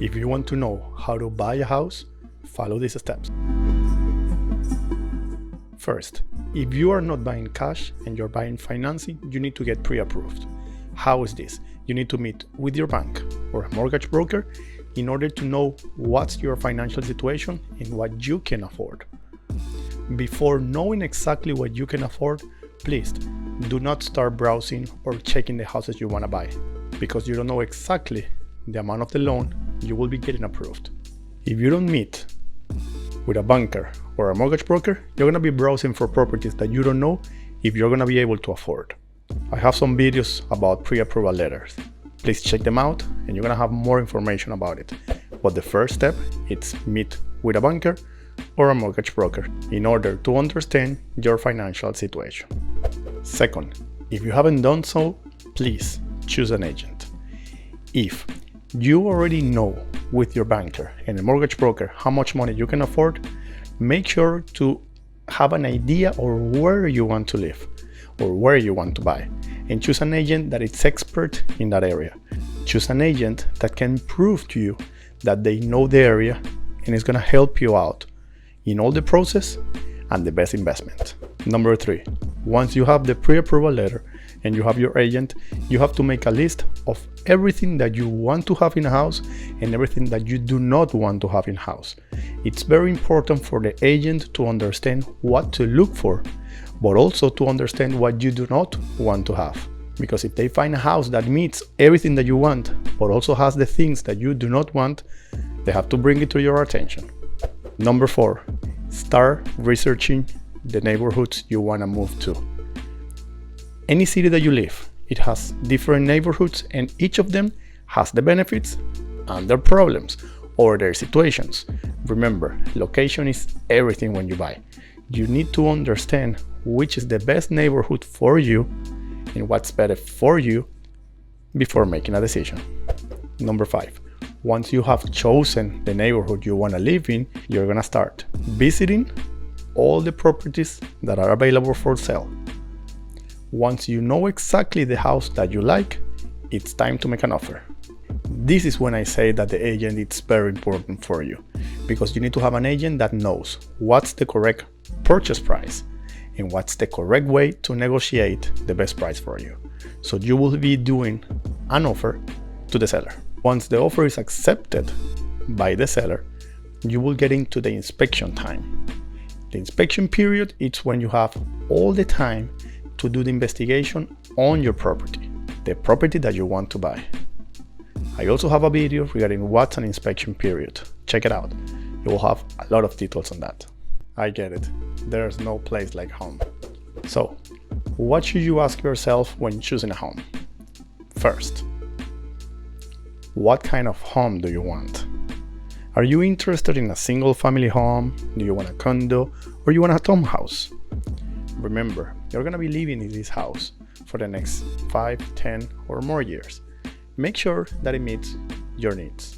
If you want to know how to buy a house, follow these steps. First, if you are not buying cash and you're buying financing, you need to get pre-approved. How is this? You need to meet with your bank or a mortgage broker in order to know what's your financial situation and what you can afford. Before knowing exactly what you can afford, please do not start browsing or checking the houses you want to buy, because you don't know exactly the amount of the loan you will be getting approved. If you don't meet with a banker or a mortgage broker, you're going to be browsing for properties that you don't know if you're going to be able to afford. I have some videos about pre-approval letters. Please check them out and you're going to have more information about it. But the first step is meet with a banker or a mortgage broker in order to understand your financial situation. Second, if you haven't done so, please choose an agent. If you already know with your banker and a mortgage broker how much money you can afford, make sure to have an idea or where you want to live or where you want to buy, and choose an agent that is expert in that area. Choose an agent that can prove to you that they know the area and is going to help you out in all the process and the best investment. Number 3, once you have the pre-approval letter and you have your agent, you have to make a list of everything that you want to have in a house and everything that you do not want to have in house. It's very important for the agent to understand what to look for, but also to understand what you do not want to have. Because if they find a house that meets everything that you want, but also has the things that you do not want, they have to bring it to your attention. Number 4, start researching the neighborhoods you want to move to. Any city that you live, it has different neighborhoods, and each of them has the benefits and their problems or their situations. Remember, location is everything when you buy. You need to understand which is the best neighborhood for you and what's better for you before making a decision. Number 5, once you have chosen the neighborhood you want to live in, you're going to start visiting all the properties that are available for sale. Once you know exactly the house that you like, it's time to make an offer. This is when I say that the agent is very important for you, because you need to have an agent that knows what's the correct purchase price and what's the correct way to negotiate the best price for you. So you will be doing an offer to the seller. Once the offer is accepted by the seller, you will get into the inspection time. The inspection period is when you have all the time to do the investigation on your property, the property that you want to buy. I also have a video regarding what's an inspection period. Check it out. You will have a lot of details on that. I get it. There's no place like home. So, what should you ask yourself when choosing a home? First, what kind of home do you want? Are you interested in a single family home? Do you want a condo? Or you want a townhouse? Remember, you're gonna be living in this house for the next 5, 10 or more years. Make sure that it meets your needs.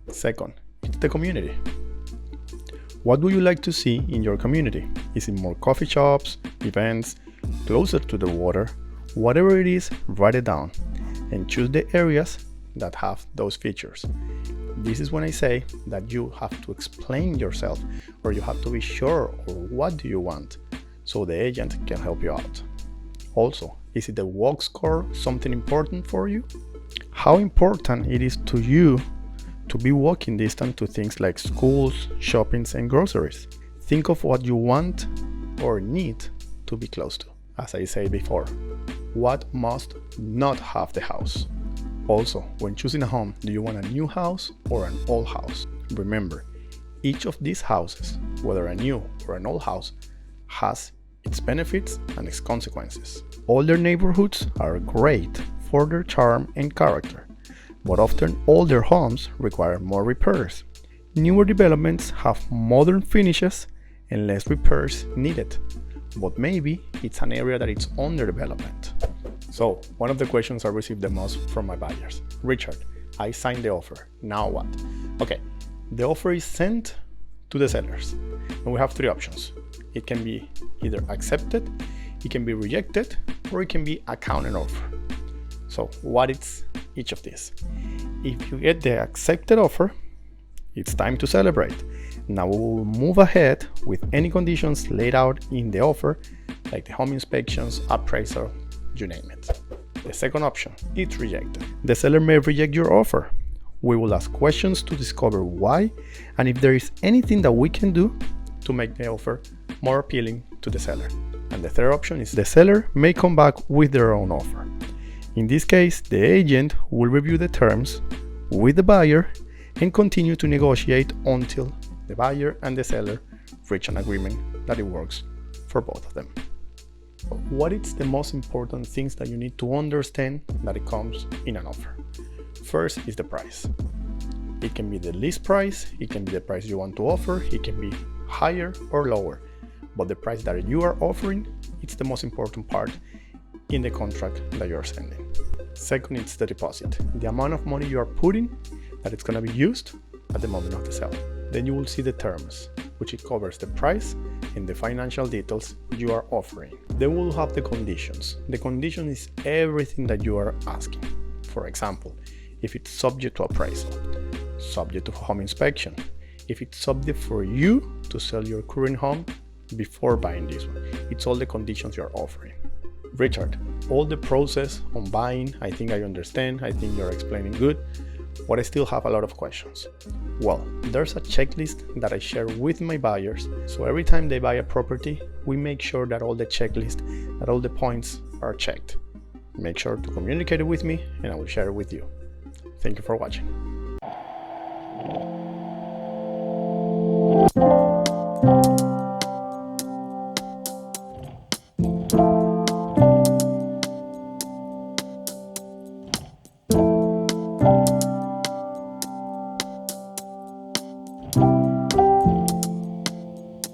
Second, it's the community. What would you like to see in your community? Is it more coffee shops, events, closer to the water? Whatever it is, write it down and choose the areas that have those features. This is when I say that you have to explain yourself, or you have to be sure or what do you want, so the agent can help you out. Also, is it the walk score something important for you? How important it is to you to be walking distance to things like schools, shoppings, and groceries. Think of what you want or need to be close to. As I said before, what must not have the house? Also, when choosing a home, do you want a new house or an old house? Remember, each of these houses, whether a new or an old house, has its benefits and its consequences. Older neighborhoods are great for their charm and character, but often older homes require more repairs. Newer developments have modern finishes and less repairs needed, but maybe it's an area that is under development. So, one of the questions I receive the most from my buyers: Richard, I signed the offer, now what? Okay, the offer is sent to the sellers, and we have 3 options. It can be either accepted, it can be rejected, or it can be a counter offer. So what is each of these? If you get the accepted offer, it's time to celebrate. Now we will move ahead with any conditions laid out in the offer, like the home inspections, appraisal, you name it. The second option, it's rejected. The seller may reject your offer. We will ask questions to discover why and if there is anything that we can do to make the offer more appealing to the seller. And the third option is the seller may come back with their own offer. In this case, the agent will review the terms with the buyer and continue to negotiate until the buyer and the seller reach an agreement that it works for both of them. What is the most important things that you need to understand that it comes in an offer? First is the price. It can be the list price, it can be the price you want to offer, it can be higher or lower, but the price that you are offering, it's the most important part in the contract that you are sending. Second, it's the deposit, the amount of money you are putting that it's going to be used at the moment of the sale. Then you will see the terms, which it covers the price and the financial details you are offering. Then we'll have the conditions. The condition is everything that you are asking. For example, if it's subject to appraisal, subject to home inspection, if it's subject for you to sell your current home before buying this one. It's all the conditions you're offering. Richard, all the process on buying, I think I understand. I think you're explaining good, but I still have a lot of questions. Well, there's a checklist that I share with my buyers. So every time they buy a property, we make sure that all the checklist, that all the points are checked. Make sure to communicate it with me and I will share it with you. Thank you for watching.